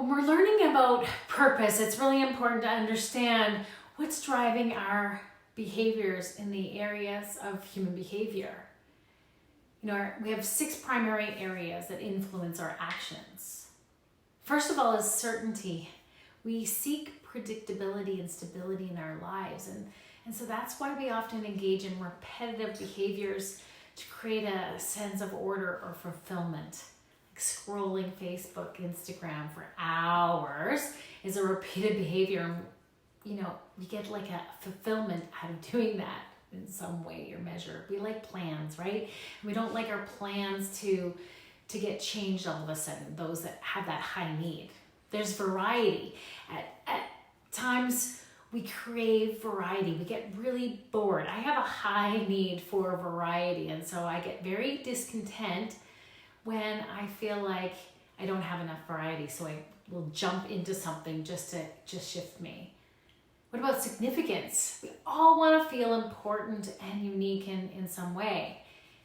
When we're learning about purpose, it's really important to understand what's driving our behaviors in the areas of human behavior. We have 6 primary areas that influence our actions. First of all is certainty. We seek predictability and stability in our lives. And so that's why we often engage in repetitive behaviors to create a sense of order or fulfillment. Like scrolling Facebook, Instagram for hours is a repeated behavior. We get like a fulfillment out of doing that in some way or measure. We like plans, right? We don't like our plans to get changed all of a sudden, those that have that high need. There's variety. At times we crave variety. We get really bored. I have a high need for variety, and so I get very discontent when I feel like I don't have enough variety, so I will jump into something just to shift me. What about significance? We all want to feel important and unique in some way.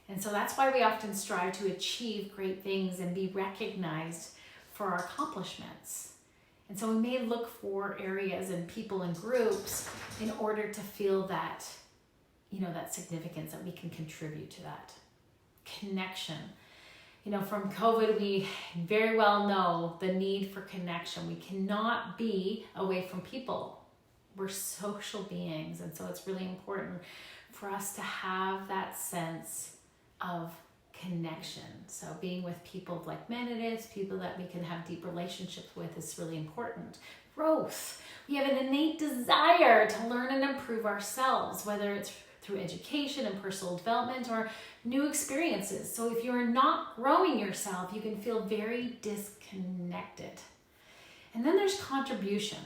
And so that's why we often strive to achieve great things and be recognized for our accomplishments. And so we may look for areas and people and groups in order to feel that, that significance, that we can contribute to that. Connection. From COVID, we very well know the need for connection. We cannot be away from people. We're social beings, and so it's really important for us to have that sense of connection. So being with people of like-minded, people that we can have deep relationships with is really important. Growth. We have an innate desire to learn and improve ourselves, whether it's through education and personal development or new experiences. So if you're not growing yourself, you can feel very disconnected. And then there's contribution.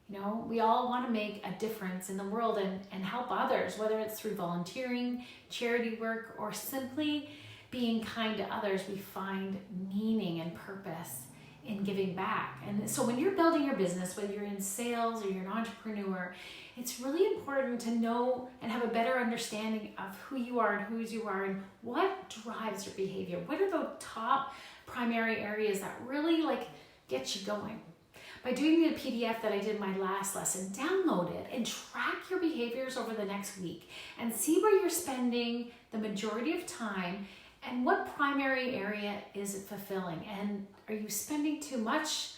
We all want to make a difference in the world and help others, whether it's through volunteering, charity work, or simply being kind to others. We find meaning and purpose in giving back. And so when you're building your business, whether you're in sales or you're an entrepreneur, it's really important to know and have a better understanding of who you are and whose you are and what drives your behavior. What are the top primary areas that really get you going? By doing the PDF that I did in my last lesson, download it and track your behaviors over the next week and see where you're spending the majority of time and what primary area is it fulfilling. And are you spending too much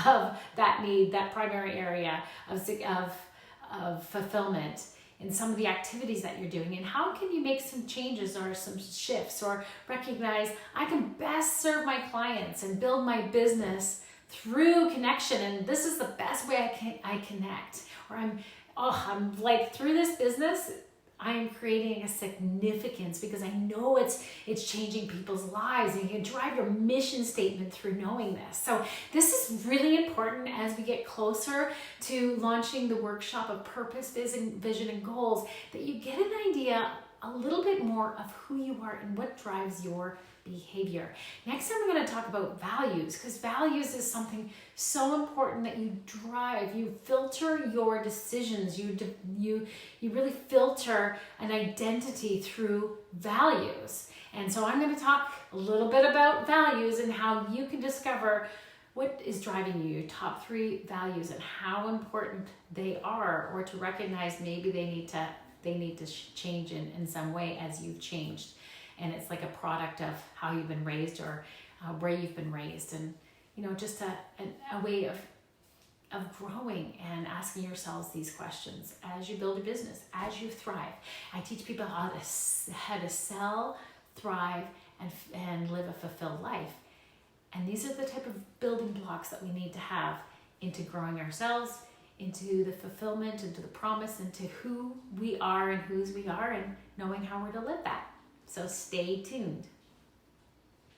of that need, that primary area of fulfillment in some of the activities that you're doing? And how can you make some changes or some shifts or recognize I can best serve my clients and build my business through connection, and this is the best way I connect. Or I'm through this business, I am creating a significance because I know it's changing people's lives, and you can drive your mission statement through knowing this. So this is really important as we get closer to launching the workshop of purpose, vision, and goals, that you get an idea a little bit more of who you are and what drives your behavior. Next time we're going to talk about values, because values is something so important that you drive. You filter your decisions. You really filter an identity through values. And so I'm going to talk a little bit about values and how you can discover what is driving you, your top 3 values, and how important they are, or to recognize maybe they need to change in some way as you've changed. And it's like a product of how you've been raised or where you've been raised. And, just a way of growing and asking yourselves these questions as you build a business, as you thrive. I teach people how to sell, thrive, and live a fulfilled life. And these are the type of building blocks that we need to have into growing ourselves, into the fulfillment, into the promise, into who we are and whose we are, and knowing how we're to live that. So stay tuned.